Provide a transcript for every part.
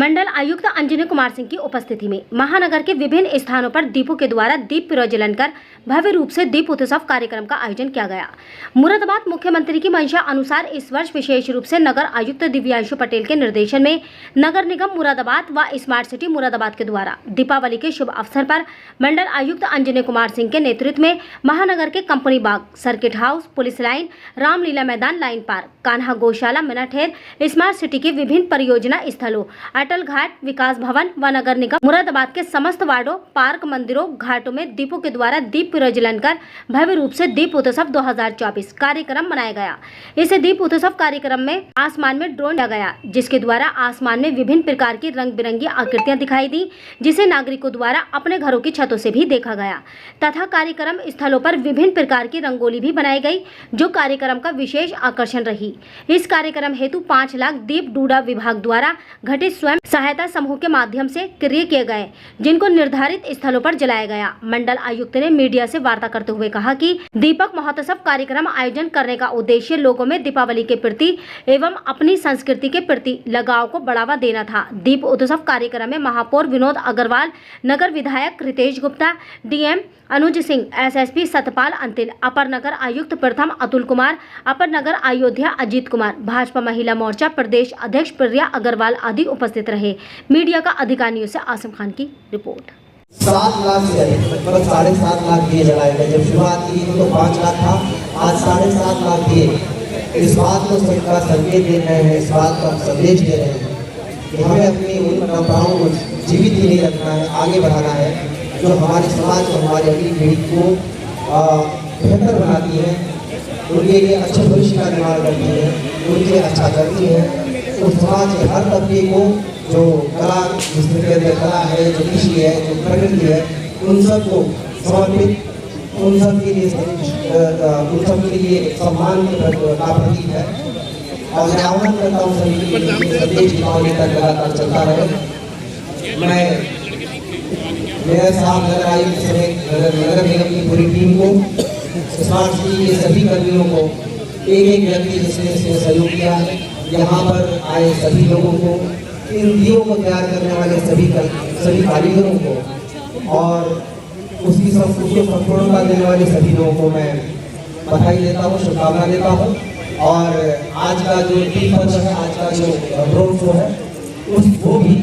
मंडल आयुक्त अंजनी कुमार सिंह की उपस्थिति में महानगर के विभिन्न स्थानों पर दीपों के द्वारा दीप प्रज्वलन कर भव्य रूप से दीप उत्सव कार्यक्रम का आयोजन किया गया। मुरादाबाद मुख्यमंत्री की मंशा अनुसार इस वर्ष विशेष रूप से नगर आयुक्त दिव्यांशु पटेल के निर्देशन में नगर निगम मुरादाबाद व स्मार्ट सिटी मुरादाबाद के द्वारा दीपावली के शुभ अवसर पर मंडल आयुक्त अंजनी कुमार सिंह के नेतृत्व में महानगर के Company Bagh, circuit house, police line, Ramlila Maidan, line park, Kanha गौशाला, मिनाठेर, स्मार्ट सिटी के विभिन्न परियोजना स्थलों, अटल घाट, विकास भवन व नगर निगम मुरादाबाद के समस्त वार्डों, पार्क, मंदिरों, घाटों में दीपों के द्वारा दीप प्रज्वलन कर भव्य रूप से दीप उत्सव 2024 कार्यक्रम मनाया गया। इस दीप उत्सव कार्यक्रम में आसमान में ड्रोन किया गया, जिसके द्वारा आसमान में विभिन्न प्रकार की रंग बिरंगी आकृतियां दिखाई दी, जिसे नागरिकों द्वारा अपने घरों की छतों से भी देखा गया तथा कार्यक्रम स्थलों पर विभिन्न प्रकार की रंगोली भी बनाई गई, जो कार्यक्रम का विशेष आकर्षण रही। इस कार्यक्रम हेतु 5 लाख दीप डूडा विभाग द्वारा घटित स्वयं सहायता समूह के माध्यम से क्रय किए गए, जिनको निर्धारित स्थलों पर जलाया गया। मंडल आयुक्त ने मीडिया से वार्ता करते हुए कहा कि दीपक महोत्सव कार्यक्रम आयोजन करने का उद्देश्य लोगों में दीपावली के प्रति एवं अपनी संस्कृति के प्रति लगाव को बढ़ावा देना था। दीप उत्सव कार्यक्रम में महापौर विनोद अग्रवाल, नगर विधायक रितेश गुप्ता, डीएम अनुज सिंह, एसएसपी सतपाल अंतिल, अपर नगर आयुक्त प्रथम अतुल कुमार, अपर नगर अयोध्या अजीत कुमार, भाजपा महिला मोर्चा प्रदेश अध्यक्ष प्रिया अग्रवाल आदि उपस्थित रहे। मीडिया का अधिकारियों से आसिम खान की रिपोर्ट। 7 लाख से अधिक, लगभग 7.5 लाख दिए जलाए गए। जब शुरुआत की तो 5 लाख था, आज 7.5 लाख दिए। इस बात को सबका संकेत दे रहे हैं, इस बात का संदेश दे रहे हैं कि हमें अपनी उन परंपराओं को जीवित ही नहीं रखना है, आगे बढ़ाना है, जो हमारे समाज को, हमारी अगली पीढ़ी को बेहतर बनाती है, उनके लिए अच्छे भविष्य का निर्माण करती है, उनके अच्छा करती है। उस समाज के हर तबके को, जो कला, जिसमें के अंदर कला है, जो कृषि है, जो प्रकृति है, उन सबको समर्पित, उन सब के लिए सम्मान का प्रतीक है। और मैं आह्वान करता हूँ सभी प्रदेश दीपावली तक लगातार चलता रहे। मैं मेयर साहब, नगर आयुक्त समेत नगर निगम की पूरी टीम को, स्मार्ट सिटी के सभी कर्मियों को, एक व्यक्ति जिसने इसमें सहयोग किया है, यहाँ पर आए सभी लोगों को, इन दियों को तैयार करने वाले सभी कारीगरों को और उसकी संपूर्णता देने वाले सभी लोगों को मैं बधाई देता हूँ, शुभकामना देता हूँ। और आज का जो दीप पर्व है, आज का जो ड्रोन शो है, वो भी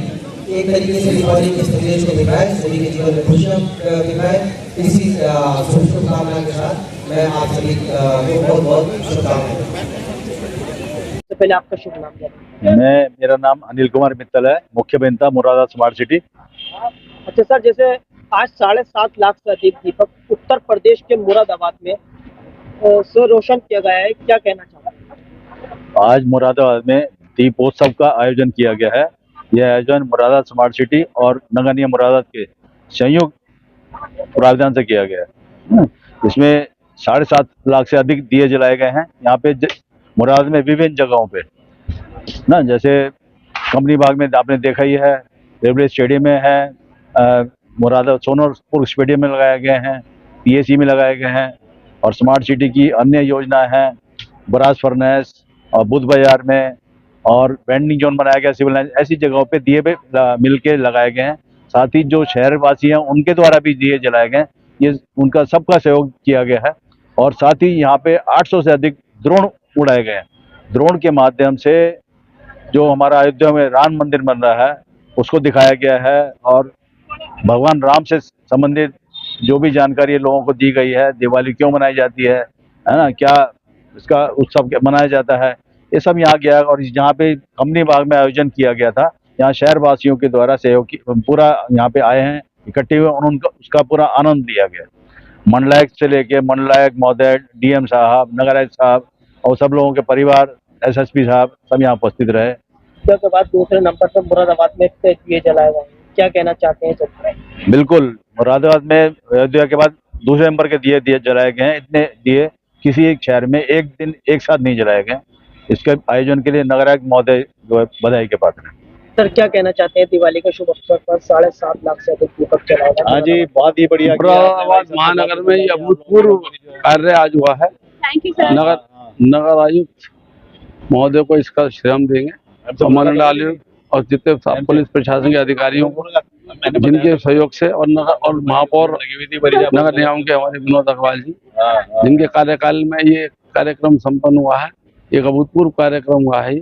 एक तरीके से दीपावली के संदेश को दिखाए, सभी के जीवन में खुशियाँ दिखाए। इसी शुभकामना के साथ मैं आप सभी को बहुत बहुत शुभकामनाएं। पहले आपका शुभ नाम? मेरा नाम अनिल कुमार मित्तल है, मुख्य अभियंता मुरादाबाद स्मार्ट सिटी। अच्छा सर, जैसे आज 7.5 लाख से अधिक दीपक उत्तर प्रदेश के मुरादाबाद में से रोशन किया गया है, क्या कहना चाहते हैं? आज मुरादाबाद में दीपोत्सव का आयोजन किया गया है। यह आयोजन मुरादाबाद स्मार्ट सिटी और नगर निगम मुरादाबाद के संयुक्त प्रावधान से किया गया है। इसमें 7.5 लाख से अधिक दिए जलाए गए हैं। यहाँ पे मुरादाबाद में विभिन्न जगहों पे ना, जैसे कंपनी बाग में आपने देखा ही है, रेलवे स्टेडियम में है, मुरादाबाद सोनपुर स्टेडियम में लगाए गए हैं, पीएसी में लगाए गए हैं, और स्मार्ट सिटी की अन्य योजनाएं हैं, बराज फर्नेस और बुद्ध बाजार में, और वेंडिंग जोन बनाया गया, सिविल लाइन, ऐसी जगहों पे दिए मिल के लगाए गए हैं। साथ ही जो शहरवासी हैं उनके द्वारा भी दिए जलाए गए, ये उनका सबका सहयोग किया गया है। और साथ ही यहाँ पे 800 से अधिक ड्रोन उड़ाए गए हैं। ड्रोन के माध्यम से जो हमारा अयोध्या में राम मंदिर बन रहा है उसको दिखाया गया है, और भगवान राम से संबंधित जो भी जानकारी लोगों को दी गई है, दिवाली क्यों मनाई जाती है ना, क्या इसका उत्सव मनाया जाता है, ये सब यहाँ गया। और जहाँ पे कंपनी बाग में आयोजन किया गया था, यहाँ शहरवासियों के द्वारा सहयोग पूरा यहाँ पे आए हैं, इकट्ठे हुए, उनका उसका पूरा आनंद लिया गया। मंडलायुक्त से लेके मंडलायुक्त महोदय, डीएम साहब, नगर आयुक्त साहब और सब लोगों के परिवार, एसएसपी साहब सब यहाँ उपस्थित रहे। के बाद दूसरे नंबर पर मुरादाबाद में दिए जलाए गए, क्या कहना चाहते हैं सर? बिल्कुल, मुरादाबाद में अयोध्या के बाद दूसरे नंबर के दिए जलाए गए हैं। इतने दिए किसी एक शहर में एक दिन एक साथ नहीं जलाए गए। इसके आयोजन के लिए नगर आयुक्त महोदय जो है बधाई के पात्र हैं। सर, क्या कहना चाहते हैं दिवाली के शुभ अवसर पर 7.5 लाख से अधिक दीपक जलाए गए? हाँ जी, बहुत ही बढ़िया। मुरादाबाद महानगर में यह अभूतपूर्व कार्य आज हुआ है। नगर आयुक्त महोदय को इसका श्रेय देंगे। तो मंडल आयुक्त और जितने पुलिस प्रशासन के अधिकारियों को जिनके सहयोग से और महापौर नगर निगम के हमारे विनोद अग्रवाल जी जिनके कार्यकाल में ये कार्यक्रम संपन्न हुआ है। एक अभूतपूर्व कार्यक्रम हुआ है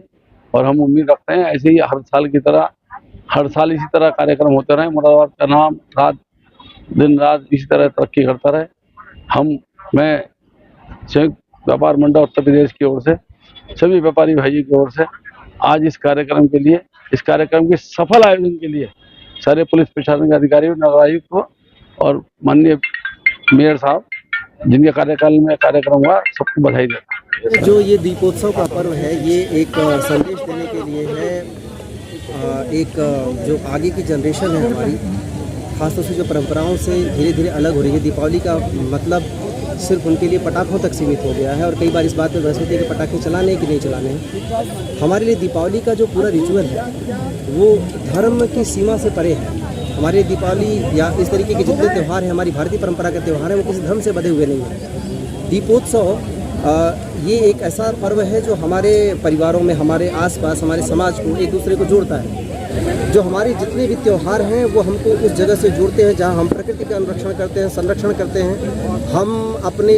और हम उम्मीद रखते हैं ऐसे ही हर साल की तरह हर साल इसी तरह कार्यक्रम होते रहे। मुरादाबाद का नाम दिन रात इसी तरह तरक्की करता रहे। मैं संयुक्त व्यापार मंडल उत्तर प्रदेश की ओर से सभी व्यापारी भाइयों की ओर से आज इस कार्यक्रम के सफल आयोजन के लिए सारे पुलिस प्रशासन के अधिकारियों, नगर आयुक्त को और माननीय मेयर साहब जिनके कार्यकाल में कार्यक्रम हुआ सबको बधाई देता हूं। जो ये दीपोत्सव का पर्व है ये एक संदेश देने के लिए है। एक जो आगे की जनरेशन है हमारी, खासतौर से जो परंपराओं से धीरे धीरे अलग हो रही है। दीपावली का मतलब सिर्फ उनके लिए पटाखों तक सीमित हो गया है और कई बार इस बात में बहस होती है कि पटाखे चलाने कि नहीं चलाने हैं। हमारे लिए दीपावली का जो पूरा रिचुअल है वो धर्म की सीमा से परे है। हमारे दीपावली या इस तरीके के जितने त्यौहार हैं, हमारी भारतीय परंपरा के त्यौहार हैं, वो किसी धर्म से बंधे हुए नहीं हैं। दीपोत्सव ये एक ऐसा पर्व है जो हमारे परिवारों में, हमारे आसपास, हमारे समाज को एक दूसरे को जोड़ता है। जो हमारे जितने भी त्यौहार हैं वो हमको उस जगह से जोड़ते हैं जहाँ हम प्रकृति का अनुरक्षण करते हैं, संरक्षण करते हैं। हम अपने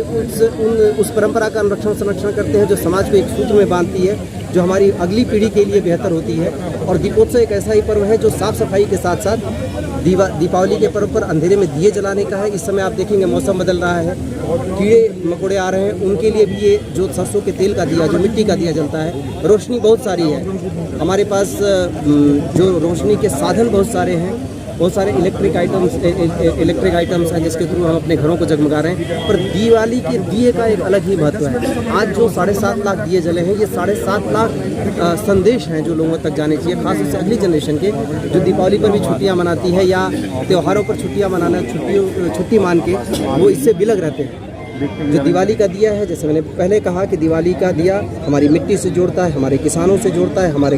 उस परंपरा का अनुरक्षण संरक्षण करते हैं जो समाज को एक सूत्र में बांधती है, जो हमारी अगली पीढ़ी के लिए बेहतर होती है। और दीपोत्सव एक ऐसा ही पर्व है जो साफ़ सफाई के साथ साथ दीपावली के पर्व पर अंधेरे में दिए जलाने का है। इस समय आप देखेंगे मौसम बदल रहा है, कीड़े मकोड़े आ रहे हैं, उनके लिए भी ये जो सरसों के तेल का दिया, जो मिट्टी का दिया जलता है। रोशनी बहुत सारी है हमारे पास, जो रोशनी के साधन बहुत सारे हैं, बहुत सारे इलेक्ट्रिक आइटम्स हैं जिसके थ्रू हम अपने घरों को जगमगा रहे हैं। पर दिवाली के दिए का एक अलग ही महत्व है। आज जो 7.5 लाख दिए जले हैं, ये 7.5 लाख संदेश हैं जो लोगों तक जाने चाहिए, खासतौर से अगली जनरेशन के जो दीपावली पर भी छुट्टियां मनाती है या त्योहारों पर छुट्टियां मनाना, छुट्टी मान के वो इससे बिलग रहते हैं। जो दिवाली का दिया है, जैसे मैंने पहले कहा कि दिवाली का दिया हमारी मिट्टी से जोड़ता है, हमारे किसानों से जोड़ता है, हमारे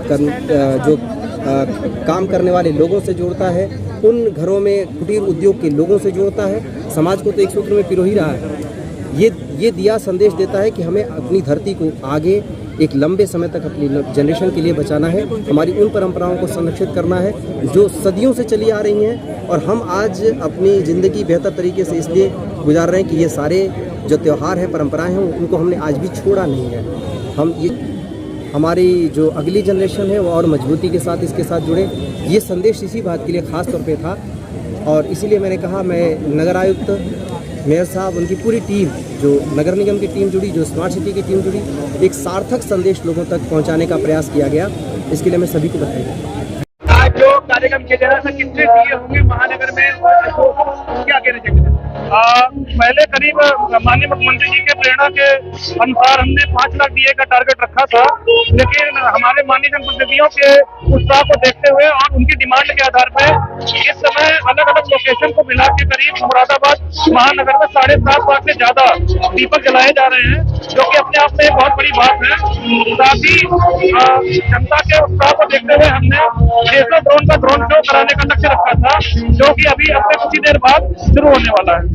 काम करने वाले लोगों से जोड़ता है, उन घरों में कुटीर उद्योग के लोगों से जोड़ता है। समाज को तो एक सूत्र में पिरो ही रहा है। ये दिया संदेश देता है कि हमें अपनी धरती को आगे एक लंबे समय तक अपनी जनरेशन के लिए बचाना है, हमारी उन परंपराओं को संरक्षित करना है जो सदियों से चली आ रही हैं। और हम आज अपनी ज़िंदगी बेहतर तरीके से इसलिए गुजार रहे हैं कि ये सारे जो त्यौहार हैं, परंपराएं हैं, उनको हमने आज भी छोड़ा नहीं है। हमारी जो अगली जनरेशन है वो और मजबूती के साथ इसके साथ जुड़े। ये संदेश इसी बात के लिए ख़ास तौर पे था और इसीलिए मैंने कहा, मैं नगर आयुक्त, मेयर साहब, उनकी पूरी टीम, जो नगर निगम की टीम जुड़ी, जो स्मार्ट सिटी की टीम जुड़ी, एक सार्थक संदेश लोगों तक पहुंचाने का प्रयास किया गया। इसके लिए मैं सभी को बधाई देता हूं। आज जो कार्यक्रम किया जा रहा था, कितने दिए होंगे महानगर में, क्या कहना चाहिए? पहले करीब माननीय मुख्यमंत्री जी के प्रेरणा के अनुसार हमने 5 लाख दिए का टारगेट रखा था, लेकिन हमारे माननीय जनप्रतिनिधियों के उत्साह को देखते हुए और उनकी डिमांड के आधार पर इस समय अलग अलग लोकेशन को मिला के करीब मुरादाबाद महानगर में 7.5 लाख से ज्यादा दीपक जलाए जा रहे हैं, जो कि अपने आप में एक बहुत बड़ी बात है। साथ ही जनता के उत्साह को देखते हुए हमने 600 ड्रोन का ड्रोन शो कराने का लक्ष्य रखा था, जो कि अभी अपने कुछ ही देर बाद शुरू होने वाला है।